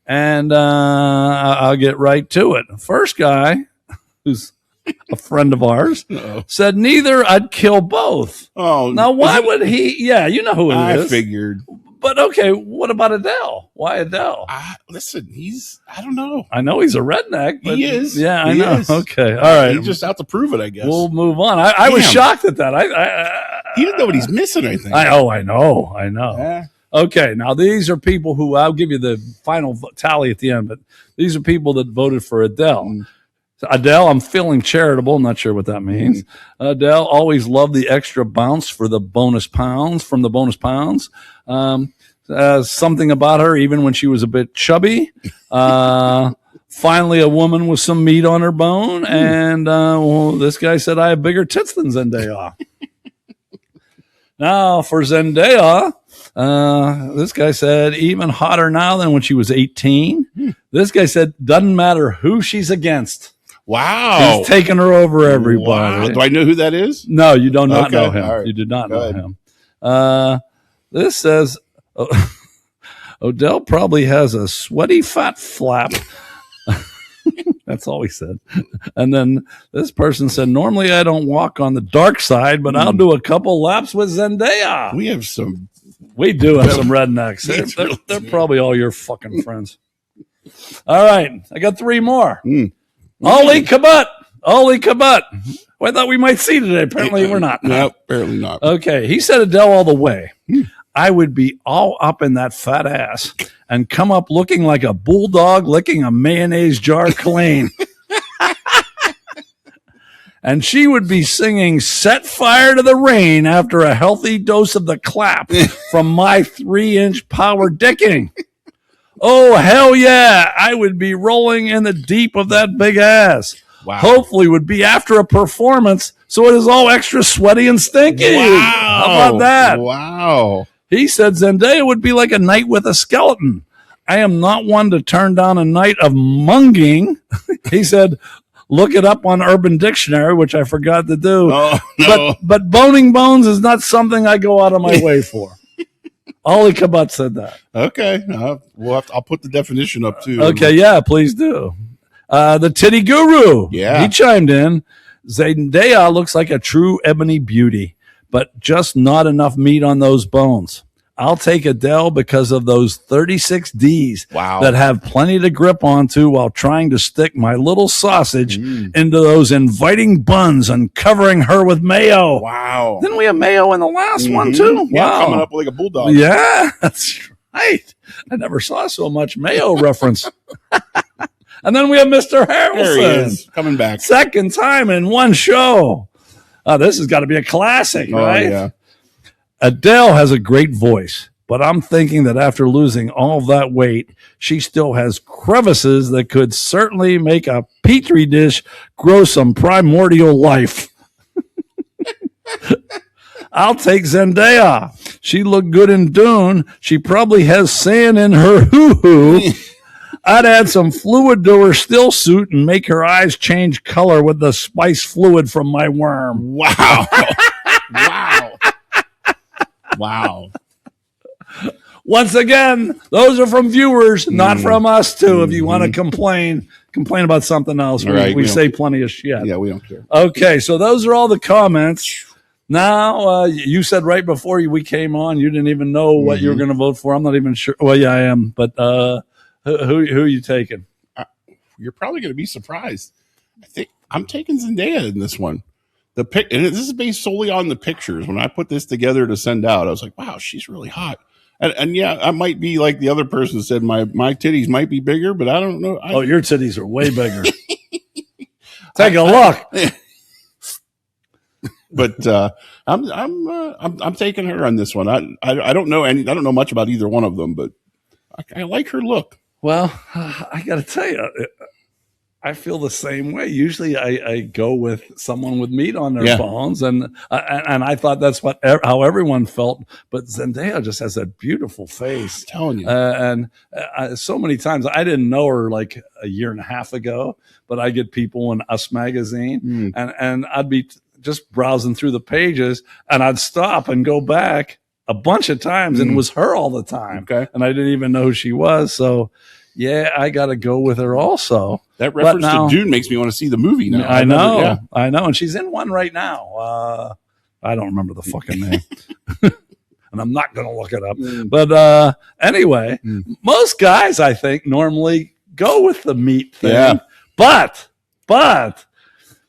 And I'll get right to it. First guy, who's a friend of ours, said neither, I'd kill both. Oh, now why would he? Yeah, you know who it is. I figured. But okay, what about Adele? Why Adele? Listen, I don't know. I know he's a redneck. But he is. Yeah, I know. Is. Okay, all right. He's just out to prove it, I guess. We'll move on. I was shocked at that. He didn't know what he's missing, I think. I know. Yeah. Okay, now these are people who, I'll give you the final tally at the end, but these are people that voted for Adele. Adele, I'm feeling charitable. I'm not sure what that means. Adele always loved the extra bounce from the bonus pounds. Something about her, even when she was a bit chubby. Finally, a woman with some meat on her bone. And this guy said, I have bigger tits than Zendaya. Now, for Zendaya, this guy said, even hotter now than when she was 18. This guy said, doesn't matter who she's against. Wow. He's taking her over everybody. Wow. Do I know who that is? No, you do not know him. Right. You did not know him. This says, Odell probably has a sweaty fat flap. That's all he said. And then this person said, normally I don't walk on the dark side, but I'll do a couple laps with Zendaya. We have some. We do have some rednecks. They're probably all your fucking friends. All right. I got 3 more. Ollie Kabut. Who I thought we might see today. Apparently we're not. No, apparently not. Okay. He said Adele all the way. I would be all up in that fat ass and come up looking like a bulldog licking a mayonnaise jar clean. And she would be singing Set Fire to the Rain after a healthy dose of the clap from my 3-inch power dicking. Oh, hell yeah. I would be rolling in the deep of that big ass. Wow. Hopefully would be after a performance, so it is all extra sweaty and stinky. Wow. How about that? Wow. He said Zendaya would be like a night with a skeleton. I am not one to turn down a night of munging. He said, look it up on Urban Dictionary, which I forgot to do. Oh, no. But boning bones is not something I go out of my way for. Ollie Kabut said that. Okay. I'll put the definition up too. Okay, yeah, please do. The Titty Guru. Yeah. He chimed in. Zendaya looks like a true ebony beauty, but just not enough meat on those bones. I'll take Adele because of those 36 Ds that have plenty to grip onto while trying to stick my little sausage into those inviting buns and covering her with mayo. Wow. Didn't we have mayo in the last one too? Yeah, wow. coming up like a bulldog. Yeah, that's right. I never saw so much mayo reference. And then we have Mr. Harrelson. There he is, coming back. Second time in one show. This has got to be a classic, right? Yeah. Adele has a great voice, but I'm thinking that after losing all that weight, she still has crevices that could certainly make a petri dish grow some primordial life. I'll take Zendaya. She looked good in Dune. She probably has sand in her hoo-hoo. I'd add some fluid to her still suit and make her eyes change color with the spice fluid from my worm. Wow. Wow. Wow. Once again, those are from viewers, not from us, too. If you want to complain about something else. Right, we say plenty of shit. Yeah, we don't care. Okay, so those are all the comments. Now, you said right before we came on, you didn't even know what you were going to vote for. I'm not even sure. Well, yeah, I am. But who are you taking? You're probably going to be surprised. I think I'm taking Zendaya in this one. And this is based solely on the pictures. When I put this together to send out, I was like, wow, she's really hot. And yeah, I might be like the other person said, my titties might be bigger, but I don't know. Your titties are way bigger. Take a look. But I'm taking her on this one. I don't know I don't know much about either one of them, but I like her look. Well, I got to tell you, I feel the same way. Usually, I go with someone with meat on their bones, and I thought that's how everyone felt. But Zendaya just has that beautiful face. I'm telling you, and so many times I didn't know her like a year and a half ago, but I get people in Us magazine, and I'd be just browsing through the pages, and I'd stop and go back a bunch of times, and it was her all the time. Okay, and I didn't even know who she was. So. Yeah, I got to go with her also. That reference to Dune makes me want to see the movie now. I know. And she's in one right now. I don't remember the fucking name. And I'm not going to look it up. But anyway, most guys, I think, normally go with the meat thing. Yeah. But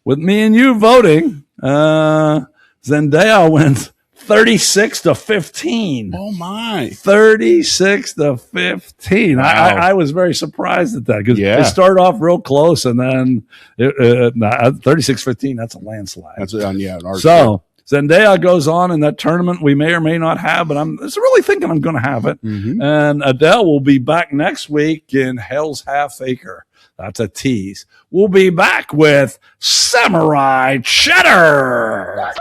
with me and you voting, Zendaya wins 36-15. Oh my! 36-15. Wow. I was very surprised at that because it started off real close, and then 36-15. That's a landslide. That's an so Zendaya goes on in that tournament. We may or may not have, but I'm really thinking I'm going to have it. And Adele will be back next week in Hell's Half Acre. That's a tease. We'll be back with Samurai Cheddar.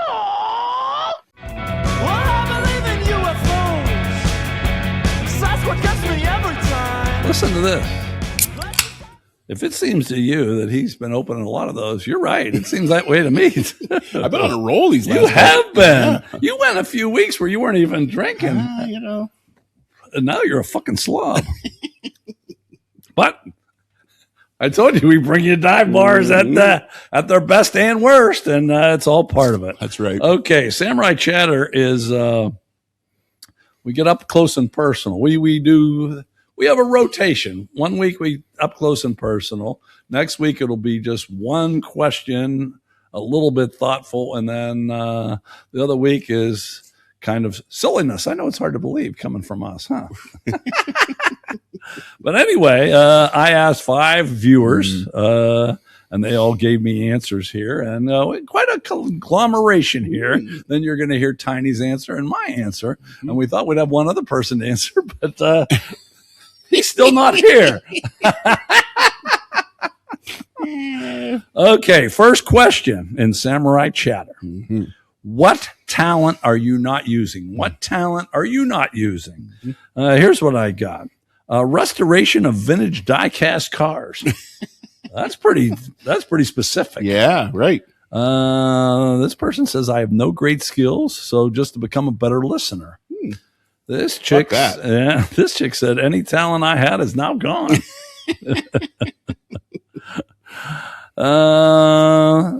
Listen to this. If it seems to you that he's been opening a lot of those, you're right. It seems that way to me. I've been on a roll these last You have been. Yeah. You went a few weeks where you weren't even drinking. And now you're a fucking slob. But I told you we bring you dive bars at their best and worst, and it's all part of it. That's right. Okay, Samurai Chatter is we get up close and personal. We have a rotation. 1 week we up close and personal. Next week it'll be just one question, a little bit thoughtful, and then the other week is kind of silliness. I know it's hard to believe coming from us, huh? But anyway, I asked 5 viewers, and they all gave me answers here, and quite a conglomeration here. Then you're going to hear Tiny's answer and my answer, and we thought we'd have one other person to answer, but he's still not here. Okay, first question in Samurai Chatter. What talent are you not using? What talent are you not using? Here's what I got. Restoration of vintage die-cast cars. That's pretty specific. Yeah, right. This person says, I have no great skills, so just to become a better listener. This chick said, any talent I had is now gone.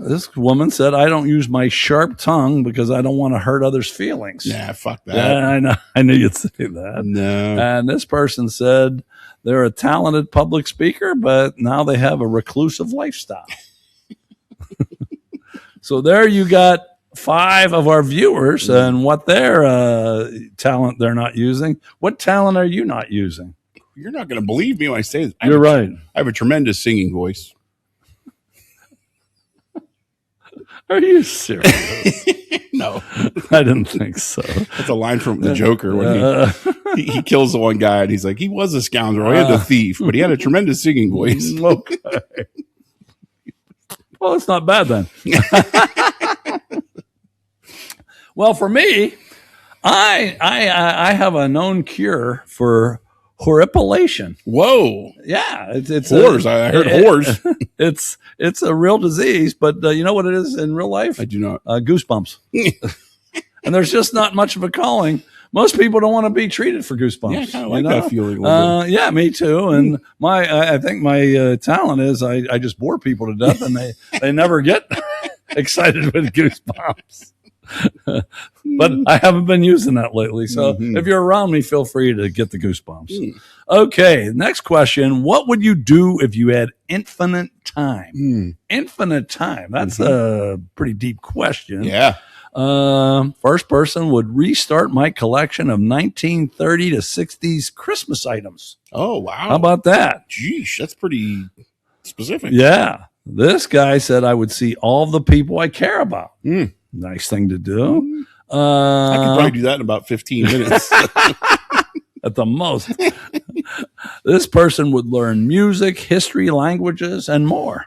This woman said, I don't use my sharp tongue because I don't want to hurt others' feelings. Yeah, fuck that. Yeah, I knew you'd say that. No. And this person said, they're a talented public speaker, but now they have a reclusive lifestyle. So there you got 5 of our viewers and what their talent they're not using. What talent are you not using? You're not going to believe me when I say this. You're right. I have a tremendous singing voice. Are you serious? No. I didn't think so. That's a line from the Joker when he kills the one guy and he's like, he was a scoundrel. He was a thief, but he had a tremendous singing voice. Okay. Well, it's not bad then. Well, for me, I have a known cure for horripilation. Whoa. Yeah. It's whores. I heard whores. It's a real disease, but you know what it is in real life? I do not. Goosebumps. And there's just not much of a calling. Most people don't want to be treated for goosebumps. Yeah, I kind of like that feeling a little bit. Yeah, me too. And I think my talent is I just bore people to death, and they never get excited with goosebumps. But I haven't been using that lately. So if you're around me, feel free to get the goosebumps. Okay, next question. What would you do if you had infinite time? Infinite time. That's a pretty deep question. Yeah. First person would restart my collection of 1930 to 60s Christmas items. Oh, wow. How about that? Geesh, that's pretty specific. Yeah. This guy said I would see all the people I care about. Nice thing to do. I could probably do that in about 15 minutes. At the most. This person would learn music, history, languages, and more.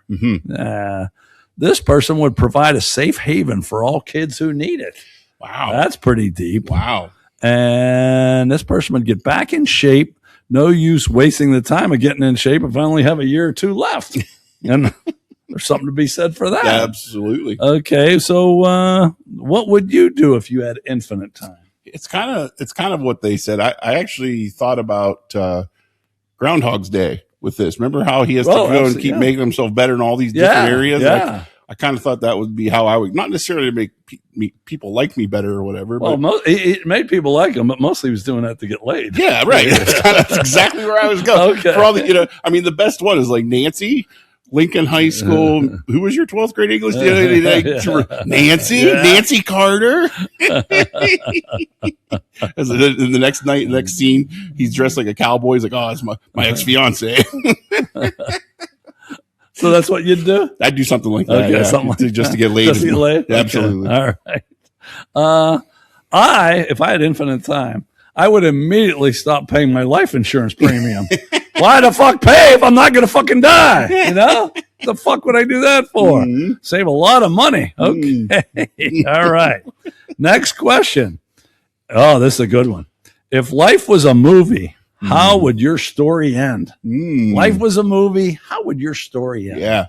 This person would provide a safe haven for all kids who need it. Wow. That's pretty deep. Wow. And this person would get back in shape. No use wasting the time of getting in shape if I only have a year or two left. And there's something to be said for that. Absolutely. Okay, so what would you do if you had infinite time? It's kind of what they said. I actually thought about Groundhog's Day with this. Remember how he has to go and keep making himself better in all these different areas? Yeah. I kind of thought that would be how I would, not necessarily to make people like me better or whatever. Well, but it made people like him, but mostly he was doing that to get laid. Yeah, right. That's exactly where I was going. Okay. For all the, the best one is like Nancy, Lincoln High School. Who was your 12th grade English? Nancy? Yeah. Nancy Carter? As in the next scene, he's dressed like a cowboy. He's like, oh, it's my ex-fiance. So that's what you'd do? I'd do something like that. Okay, something like just to get laid. Just to get laid? Yeah, absolutely. Okay. All right. If I had infinite time, I would immediately stop paying my life insurance premium. Why the fuck pay if I'm not going to fucking die? You know? The fuck would I do that for? Save a lot of money. Okay. All right. Next question. Oh, this is a good one. If life was a movie, how would your story end? Life was a movie. How would your story end? Yeah.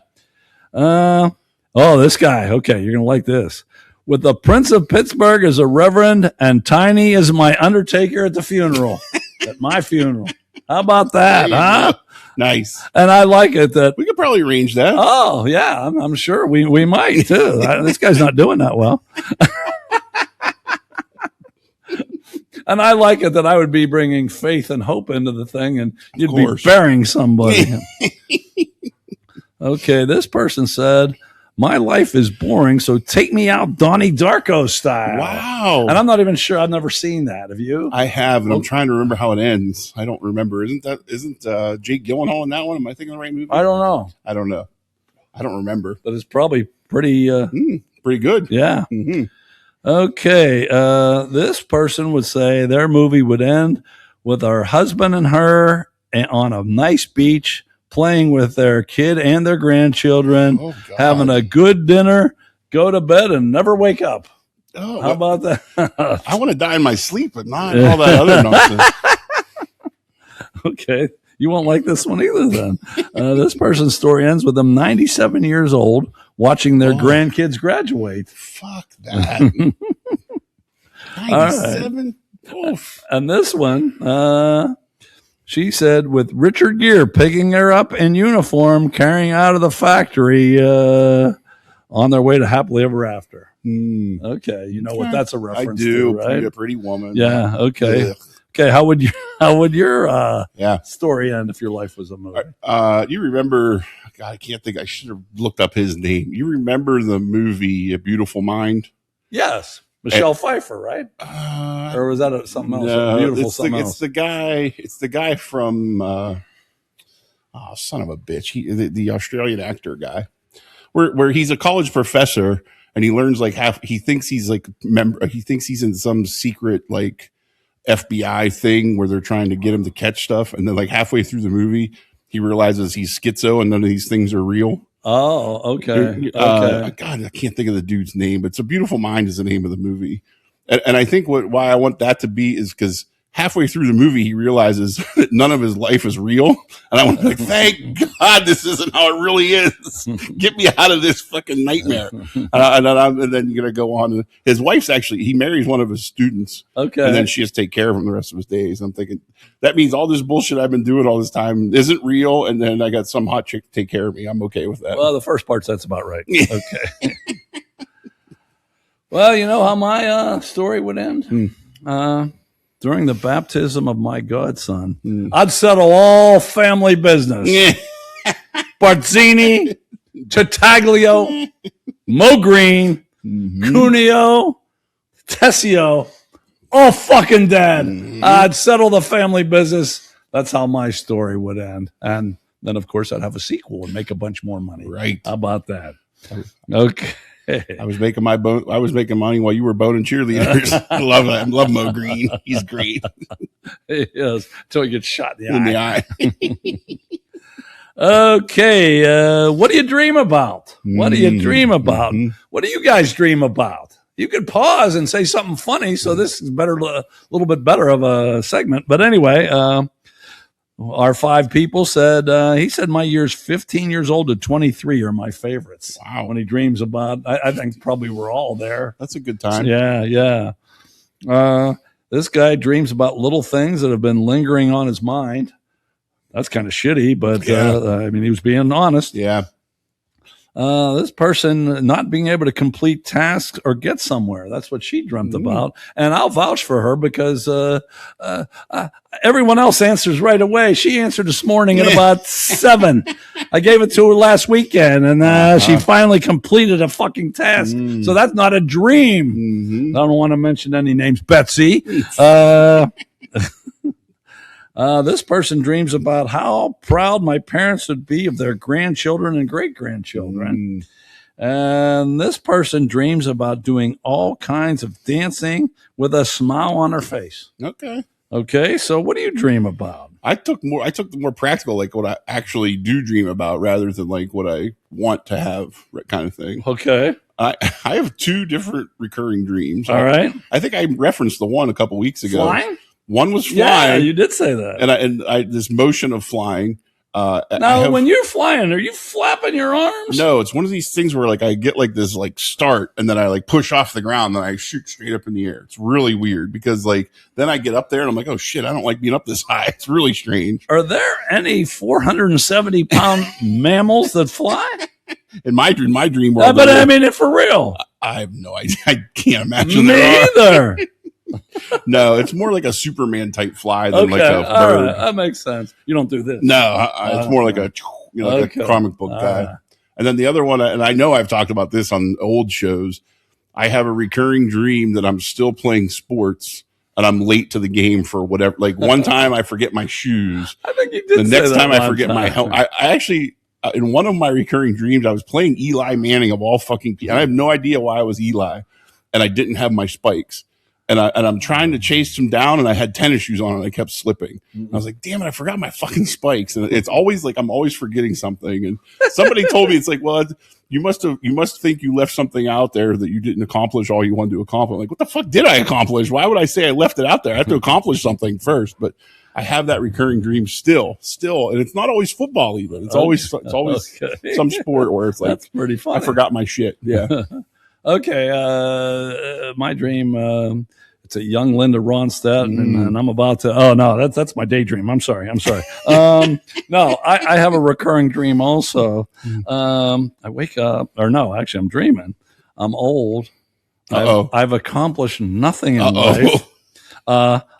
This guy. Okay, you're going to like this. With the Prince of Pittsburgh as a reverend and Tiny as my undertaker at the funeral, at my funeral. How about that, huh? Nice. And I like it that we could probably arrange that. Oh, yeah, I'm sure we might too. This guy's not doing that well. And I like it that I would be bringing faith and hope into the thing, and you'd be burying somebody. Okay, this person said, my life is boring, so take me out Donnie Darko style. Wow. And I'm not even sure. I've never seen that. Have you? I have, and I'm trying to remember how it ends. I don't remember. Isn't Jake Gyllenhaal in that one? Am I thinking of the right movie? I don't know. I don't remember. But it's probably pretty pretty good. Yeah. Okay. This person would say their movie would end with our husband and her on a nice beach, playing with their kid and their grandchildren, having a good dinner, go to bed, and never wake up. Oh, how about that? I want to die in my sleep, but not all that other nonsense. Okay. You won't like this one either then. This person's story ends with them 97 years old watching their grandkids graduate. Fuck that. 97? Oof. And this one, she said, with Richard Gere picking her up in uniform, carrying out of the factory on their way to happily ever after. Okay. You know what that's a reference to, right? A Pretty Woman. Yeah. Okay. Ugh. Okay, how would your story end if your life was a movie? You remember? God, I can't think. I should have looked up his name. You remember the movie A Beautiful Mind? Michelle Pfeiffer, right? Or was that something else? No, else? It's the guy. It's the guy from. Son of a bitch! The Australian actor guy, where he's a college professor and he learns he thinks he's he thinks he's in some secret FBI thing where they're trying to get him to catch stuff, and then halfway through the movie he realizes he's schizo and none of these things are real. Oh, okay. God, I can't think of the dude's name, but It's a Beautiful Mind is the name of the movie, and I think why I want that to be is because halfway through the movie he realizes that none of his life is real, and I want to thank God this isn't how it really is. Get me out of this fucking nightmare. And then you're gonna go on. And his wife's he marries one of his students, and then she has to take care of him the rest of his days. I'm thinking that means all this bullshit I've been doing all this time isn't real, and then I got some hot chick to take care of me. I'm okay with that. Well, the first part that's about right. Okay. Well, you know how my story would end? During the baptism of my godson, I'd settle all family business. Barzini, Tattaglio, Mo Green, Cuneo, Tessio, all fucking dead. I'd settle the family business. That's how my story would end. And then, of course, I'd have a sequel and make a bunch more money. Right. How about that? Okay. I was making money while you were boning cheerleaders. I love that. I love Mo Green. He's great. Yes, until he gets shot in the eye. Okay, what do you dream about? What do you dream about? What do you guys dream about? You could pause and say something funny, so this is a little bit better of a segment. But anyway, our 5 people said, he said my years 15 years old to 23 are my favorites. Wow. When he dreams about, I think probably we're all there. That's a good time. Yeah. This guy dreams about little things that have been lingering on his mind. That's kind of shitty, but I mean, he was being honest. Yeah. This person not being able to complete tasks or get somewhere. That's what she dreamt about. And I'll vouch for her because everyone else answers right away. She answered this morning at about 7. I gave it to her last weekend, and she finally completed a fucking task. So that's not a dream. I don't want to mention any names. Betsy. This person dreams about how proud my parents would be of their grandchildren and great-grandchildren. And this person dreams about doing all kinds of dancing with a smile on her face. Okay, so what do you dream about? I took the more practical, like what I actually do dream about rather than like what I want to have kind of thing. Okay. I have 2 different recurring dreams. All right. I think I referenced the one a couple weeks ago. Flying? One was flying. Yeah, you did say that. And I this motion of flying. Now, when you're flying, are you flapping your arms? No, it's one of these things where like I get like this like start and then I like push off the ground and then I shoot straight up in the air. It's really weird because like then I get up there and I'm like, oh shit, I don't like being up this high. It's really strange. Are there any 470-pound mammals that fly? In my dream world. But I mean it for real. I have no idea. I can't imagine. Me either. No, it's more like a Superman type fly than like a bird. All right. That makes sense. You don't do this. No, it's more like a like a comic book guy. And then the other one, and I know I've talked about this on old shows. I have a recurring dream that I'm still playing sports and I'm late to the game for whatever. Like one time I forget my shoes. I think you did. The next time I forget my helmet. I actually. In one of my recurring dreams, I was playing Eli Manning of all fucking people. I have no idea why I was Eli, and I didn't have my spikes. And I'm trying to chase him down, and I had tennis shoes on, and I kept slipping. I was like, "Damn it, I forgot my fucking spikes!" And it's always like I'm always forgetting something. And somebody told me it's like, "Well, you must think you left something out there that you didn't accomplish all you wanted to accomplish." I'm like, what the fuck did I accomplish? Why would I say I left it out there? I have to accomplish something first, but. I have that recurring dream still, and it's not always football even. It's always some sport where it's like that's pretty funny. I forgot my shit. Yeah. Okay. My dream. It's a young Linda Ronstadt, and I'm about to. Oh no, that's my daydream. I'm sorry. No, I have a recurring dream also. I wake up, or no, actually, I'm dreaming. I'm old. I've accomplished nothing in life.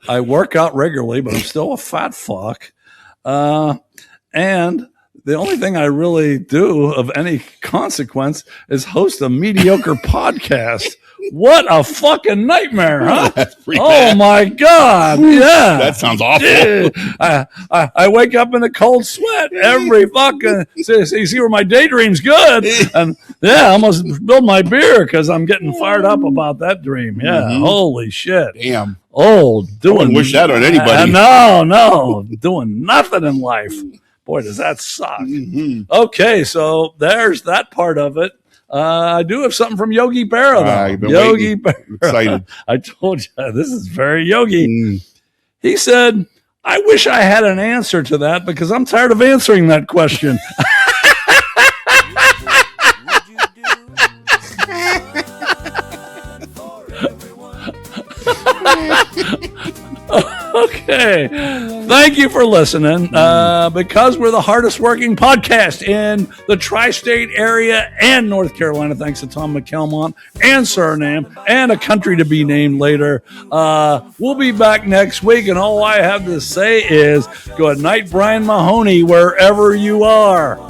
I work out regularly, but I'm still a fat fuck. And the only thing I really do of any consequence is host a mediocre podcast. What a fucking nightmare, huh? Bad. My God. Yeah. That sounds awful. I wake up in a cold sweat every fucking, see where my daydream's good. And I almost spilled my beer because I'm getting fired up about that dream. Yeah. Holy shit. Damn. Old. I wouldn't wish that on anybody. No. Doing nothing in life. Boy, does that suck. Okay. So there's that part of it. I do have something from Yogi Berra, though. Yogi Berra. Excited. I told you, this is very Yogi. He said, I wish I had an answer to that because I'm tired of answering that question. Okay. Thank you for listening. Because we're the hardest working podcast in the tri-state area and North Carolina, thanks to Tom McKelmont and Suriname and a country to be named later. We'll be back next week, and all I have to say is good night, Brian Mahoney, wherever you are.